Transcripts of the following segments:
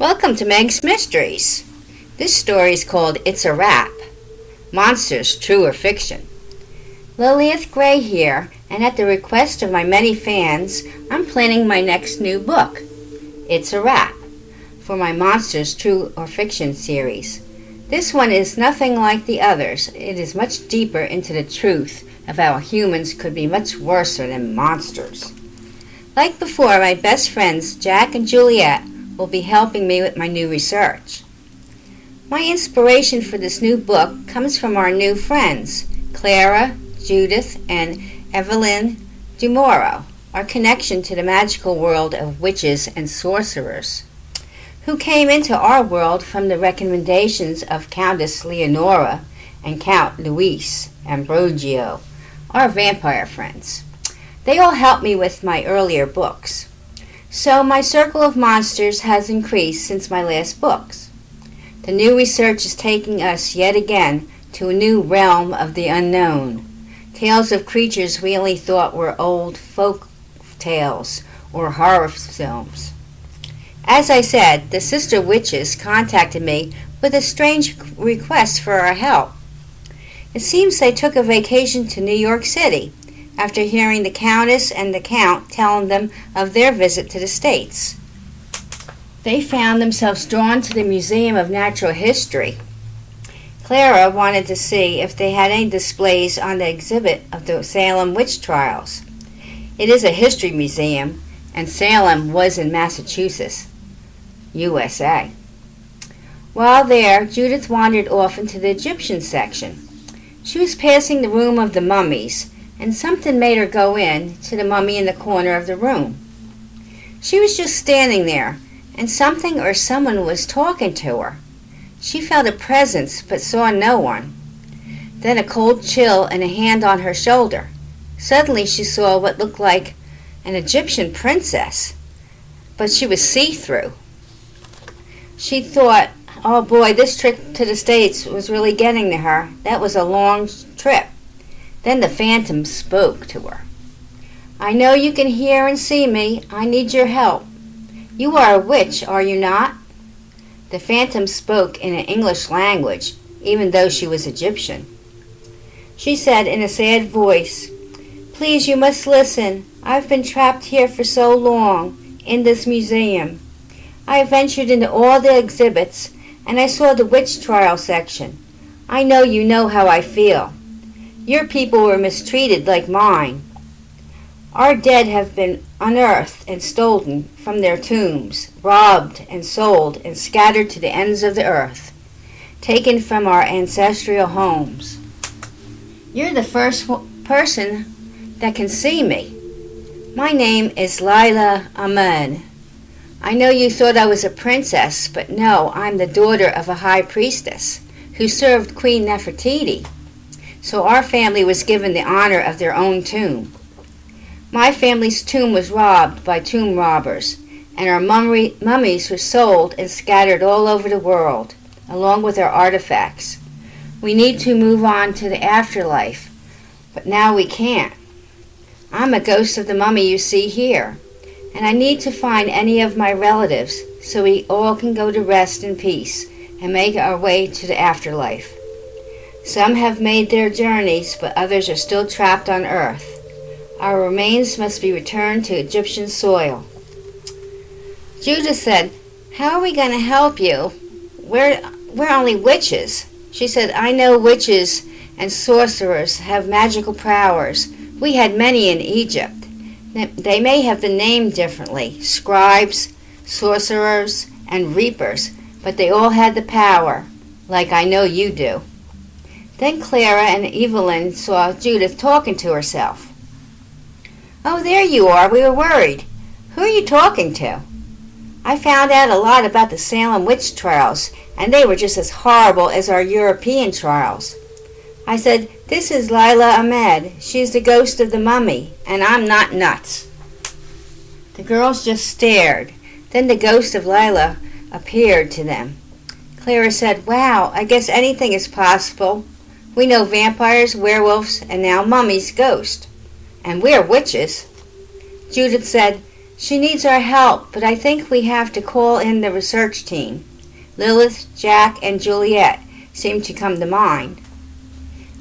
Welcome to Meg's Mysteries. This story is called It's a Wrap. Monsters, True or Fiction. Lilith Gray here, and at the request of my many fans, I'm planning my next new book, It's a Wrap, for my Monsters, True or Fiction series. This one is nothing like the others. It is much deeper into the truth of how humans could be much worse than monsters. Like before, my best friends, Jack and Juliet, will be helping me with my new research. My inspiration for this new book comes from our new friends, Clara, Judith, and Evelyn DeMoro, our connection to the magical world of witches and sorcerers, who came into our world from the recommendations of Countess Leonora and Count Luis Ambrogio, our vampire friends. They all helped me with my earlier books. So my circle of monsters has increased since my last books. The new research is taking us yet again to a new realm of the unknown. Tales of creatures we only thought were old folk tales or horror films. As I said, the sister witches contacted me with a strange request for our help. It seems they took a vacation to New York City after hearing the Countess and the Count telling them of their visit to the States. They found themselves drawn to the Museum of Natural History. Clara wanted to see if they had any displays on the exhibit of the Salem witch trials. It is a history museum, and Salem was in Massachusetts, USA. While there, Judith wandered off into the Egyptian section. She was passing the room of the mummies, and something made her go in to the mummy in the corner of the room. She was just standing there, and something or someone was talking to her. She felt a presence but saw no one. Then a cold chill and a hand on her shoulder. Suddenly she saw what looked like an Egyptian princess, but she was see-through. She thought, oh boy, this trip to the States was really getting to her. That was a long trip. Then the phantom spoke to her. I know you can hear and see me. I need your help. You are a witch, are you not? The phantom spoke in an English language, even though she was Egyptian. She said in a sad voice, Please, you must listen. I've been trapped here for so long, in this museum. I ventured into all the exhibits, and I saw the witch trial section. I know you know how I feel. Your people were mistreated like mine. Our dead have been unearthed and stolen from their tombs, robbed and sold and scattered to the ends of the earth, taken from our ancestral homes. You're the first person that can see me. My name is Lila Ahmed. I know you thought I was a princess, but no, I'm the daughter of a high priestess who served Queen Nefertiti. So our family was given the honor of their own tomb. My family's tomb was robbed by tomb robbers, and our mummies were sold and scattered all over the world, along with our artifacts. We need to move on to the afterlife, but now we can't. I'm a ghost of the mummy you see here, and I need to find any of my relatives so we all can go to rest in peace and make our way to the afterlife. Some have made their journeys, but others are still trapped on earth. Our remains must be returned to Egyptian soil. Judith said, How are we going to help you? We're only witches. She said, I know witches and sorcerers have magical powers. We had many in Egypt. They may have been named differently, scribes, sorcerers, and reapers, but they all had the power, like I know you do. Then Clara and Evelyn saw Judith talking to herself. Oh, there you are. We were worried. Who are you talking to? I found out a lot about the Salem witch trials, and they were just as horrible as our European trials. I said, This is Lila Ahmed. She's the ghost of the mummy, and I'm not nuts. The girls just stared. Then the ghost of Lila appeared to them. Clara said, Wow, I guess anything is possible. We know vampires, werewolves, and now mummies, ghosts. And we're witches. Judith said, She needs our help, but I think we have to call in the research team. Lilith, Jack, and Juliet seem to come to mind.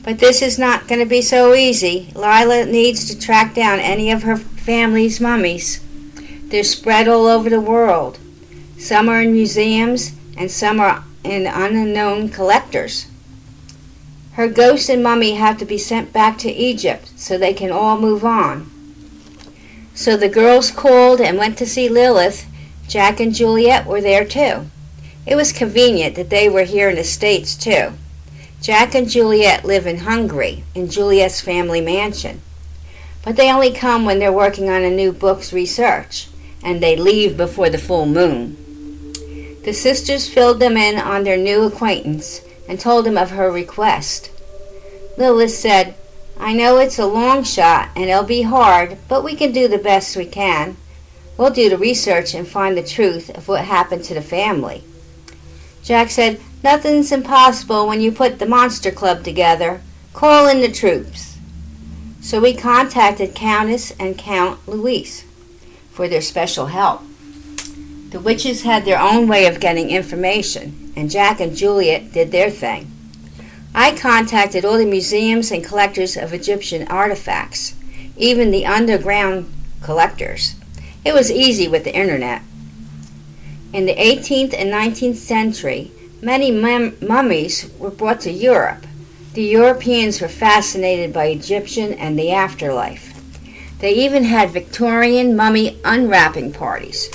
But this is not going to be so easy. Lila needs to track down any of her family's mummies. They're spread all over the world. Some are in museums, and some are in unknown collectors. Her ghost and mummy have to be sent back to Egypt so they can all move on. So the girls called and went to see Lilith. Jack and Juliet were there too. It was convenient that they were here in the States too. Jack and Juliet live in Hungary, in Juliet's family mansion. But they only come when they're working on a new book's research, and they leave before the full moon. The sisters filled them in on their new acquaintance and told them of her request. Lilith said, "I know it's a long shot and it'll be hard, but we can do the best we can. We'll do the research and find the truth of what happened to the family." Jack said, "Nothing's impossible when you put the Monster Club together. Call in the troops." So we contacted Countess and Count Louise for their special help. The witches had their own way of getting information, and Jack and Juliet did their thing. I contacted all the museums and collectors of Egyptian artifacts, even the underground collectors. It was easy with the internet. In the 18th and 19th century, many mummies were brought to Europe. The Europeans were fascinated by Egyptian and the afterlife. They even had Victorian mummy unwrapping parties.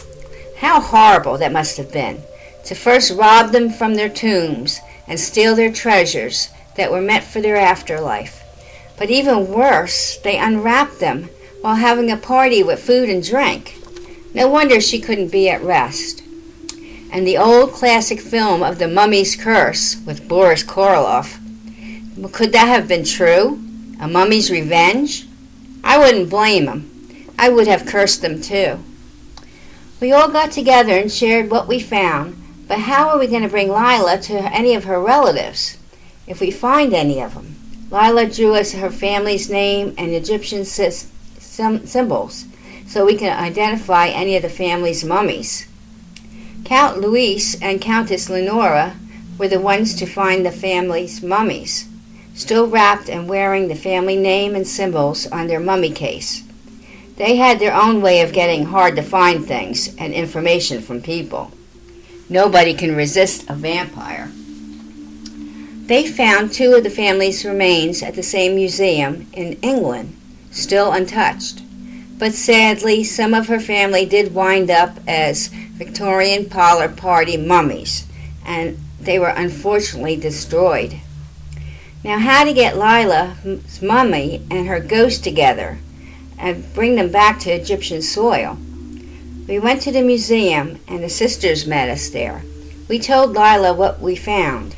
How horrible that must have been, to first rob them from their tombs and steal their treasures that were meant for their afterlife. But even worse, they unwrapped them while having a party with food and drink. No wonder she couldn't be at rest. And the old classic film of the Mummy's Curse with Boris Karloff, could that have been true? A mummy's revenge? I wouldn't blame him. I would have cursed them too. We all got together and shared what we found, but how are we going to bring Lila to any of her relatives, if we find any of them? Lila drew us her family's name and Egyptian symbols, so we can identify any of the family's mummies. Count Louis and Countess Lenora were the ones to find the family's mummies, still wrapped and wearing the family name and symbols on their mummy case. They had their own way of getting hard-to-find things and information from people. Nobody can resist a vampire. They found two of the family's remains at the same museum in England, still untouched. But sadly, some of her family did wind up as Victorian parlor party mummies, and they were unfortunately destroyed. Now, how to get Lila's mummy and her ghost together and bring them back to Egyptian soil? We went to the museum, and the sisters met us there. We told Lila what we found.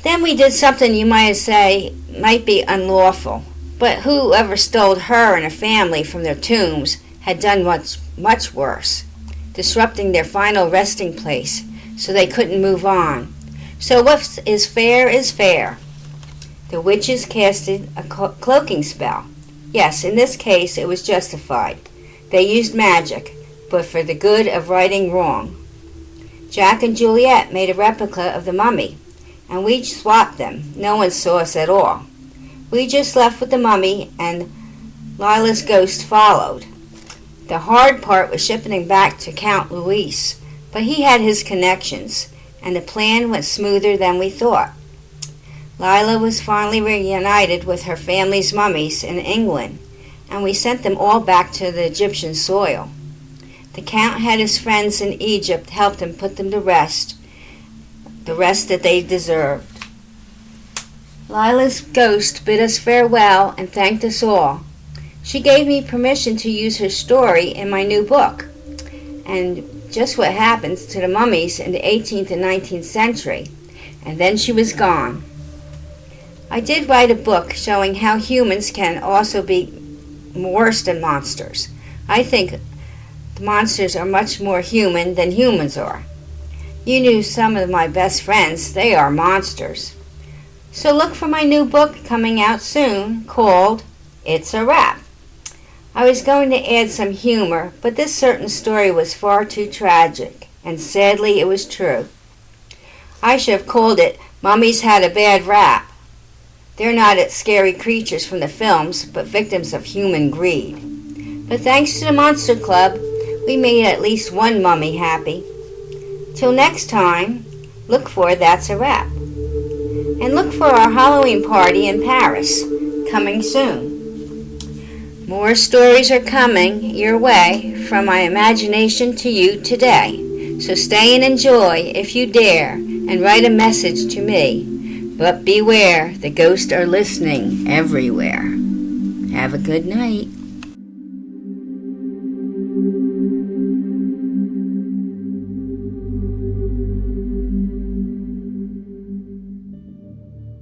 Then we did something you might say might be unlawful, but whoever stole her and her family from their tombs had done much worse, disrupting their final resting place so they couldn't move on. So what is fair is fair. The witches casted a cloaking spell. Yes, in this case it was justified. They used magic, but for the good of righting wrong. Jack and Juliet made a replica of the mummy, and we swapped them. No one saw us at all. We just left with the mummy, and Lila's ghost followed. The hard part was shipping him back to Count Louis, but he had his connections, and the plan went smoother than we thought. Lila was finally reunited with her family's mummies in England, and we sent them all back to the Egyptian soil. The Count had his friends in Egypt help him put them to rest, the rest that they deserved. Lila's ghost bid us farewell and thanked us all. She gave me permission to use her story in my new book, and just what happens to the mummies in the 18th and 19th century, and then she was gone. I did write a book showing how humans can also be worse than monsters. I think the monsters are much more human than humans are. You knew some of my best friends, they are monsters. So look for my new book coming out soon called It's a Wrap. I was going to add some humor, but this certain story was far too tragic, and sadly it was true. I should have called it Mummies Had a Bad Rap. They're not scary creatures from the films, but victims of human greed. But thanks to the Monster Club, we made at least one mummy happy. Till next time, look for That's a Wrap. And look for our Halloween party in Paris, coming soon. More stories are coming your way from my imagination to you today. So stay and enjoy if you dare, and write a message to me. But beware, the ghosts are listening everywhere. Have a good night.